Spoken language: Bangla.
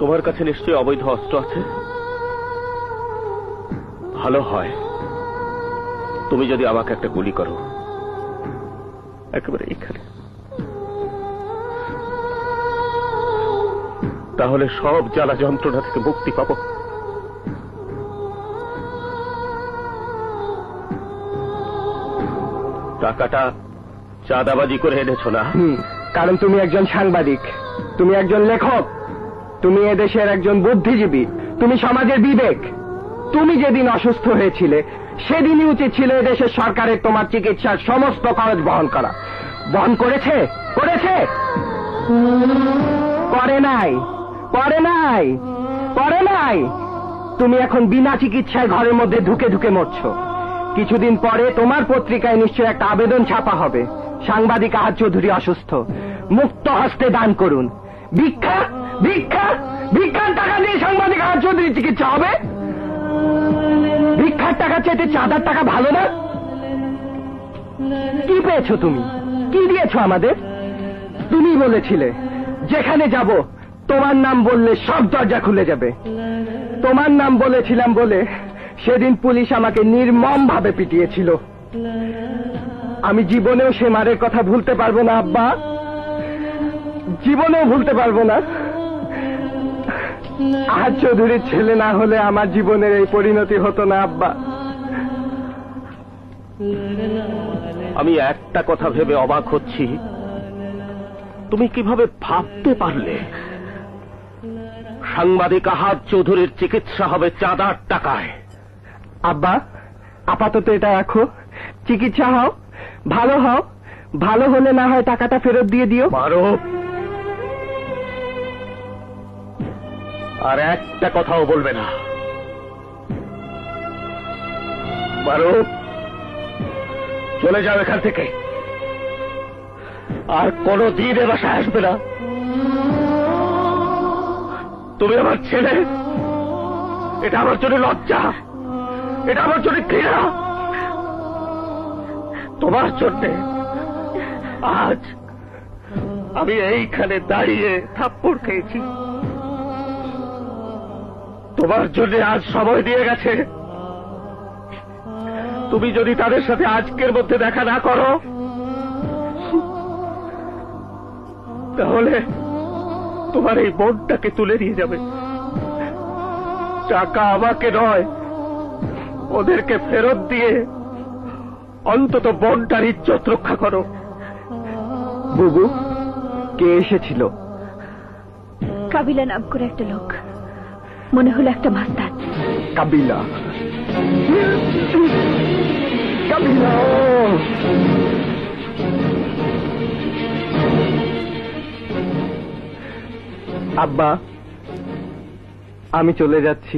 তোমার কাছে নিশ্চয়ই অবৈধ অস্ত্র আছে। ভালো হয় তুমি যদি আমাকে একটা গুলি করো, একেবারে এখানে, তাহলে সব জ্বালা যন্ত্রণা থেকে মুক্তি পাবো। টাকাটা চাঁদাবাজি করে এনেছো না? কারণ তুমি একজন সাংবাদিক, তুমি একজন লেখক, তুমি এদেশের একজন বুদ্ধিজীবী, তুমি সমাজের বিবেক। তুমি যেদিন অসুস্থ হয়েছিলে সেদিনই উচিত ছিল এদেশের সরকারের তোমার চিকিৎসার সমস্ত খরচ বহন করা। বহন করেছে? করেছে? করে নাই, করে নাই, করে নাই। তুমি এখন বিনা চিকিৎসায় ঘরের মধ্যে ঢুকে ঢুকে মরছো। কিছুদিন পরে তোমার পত্রিকায় নিশ্চয় একটা আবেদন ছাপা হবে, সাংবাদিক আহাদ চৌধুরী অসুস্থ, মুক্ত হস্তে দান করুন। ভিক্ষা, ভিক্ষা, ভিক্ষার টাকা দিয়ে সাংবাদিক আহাদ চৌধুরীর চিকিৎসা হবে? ভিক্ষার টাকা চাইতে চাঁদার টাকা ভালো না? কি পেয়েছো তুমি? কি দিয়েছো আমাদের? তুমি বলেছিলে যেখানে যাব তোমার নাম বললে সব দরজা খুলে যাবে। তোমার নাম বলেছিলাম বলে সেদিন পুলিশ আমাকে নির্মম ভাবে পিটিয়েছিল। আমি জীবনেও সে মারের কথা ভুলতে পারবো না আব্বা, জীবনেও ভুলতে পারবো না। আহাদ চৌধুরীর ছেলে না হলে আমার জীবনের এই পরিণতি হতো না আব্বা। আমি একটা কথা ভেবে অবাক হচ্ছি, তুমি কিভাবে ভাবতে পারলে সাংবাদিক আহাদ চৌধুরীর চিকিৎসা হবে চাঁদার টাকায়? আব্বা, আপাতত এটা রাখো, চিকিৎসা হও, ভালো হও, ভালো হলে না হয় টাকাটা ফেরত দিয়ে দিও। মারুফ, আর একটা কথাও বলবে না। মারুফ, চলে যাও এখান থেকে, আর কোনদিন এ বাসায় আসবে না। তুমি আমার ছেলে, এটা আমার জন্য লজ্জা, এটা আমার জন্য ঘৃণা। তোমার জন্য আজ আমি এইখানে দাঁড়িয়ে থাপ্পড় খেয়েছি। তোমার জন্য আজ সময় দিয়ে গেছে। তুমি যদি তাদের সাথে আজকের মধ্যে দেখা না করো, তাহলে তোমার এই বোনটাকে তুলে নিয়ে যাবে। টাকা আমাকে নয়, ওদেরকে ফেরত দিয়ে অন্তত বোনটার ইজ্জত রক্ষা করো। বুবু, কে এসেছিল? কাবিলা নাম করে একটা লোক, মনে হলো একটা মাস্তান। কাবিলা, কাবিলা। আব্বা, আমি চলে যাচ্ছি।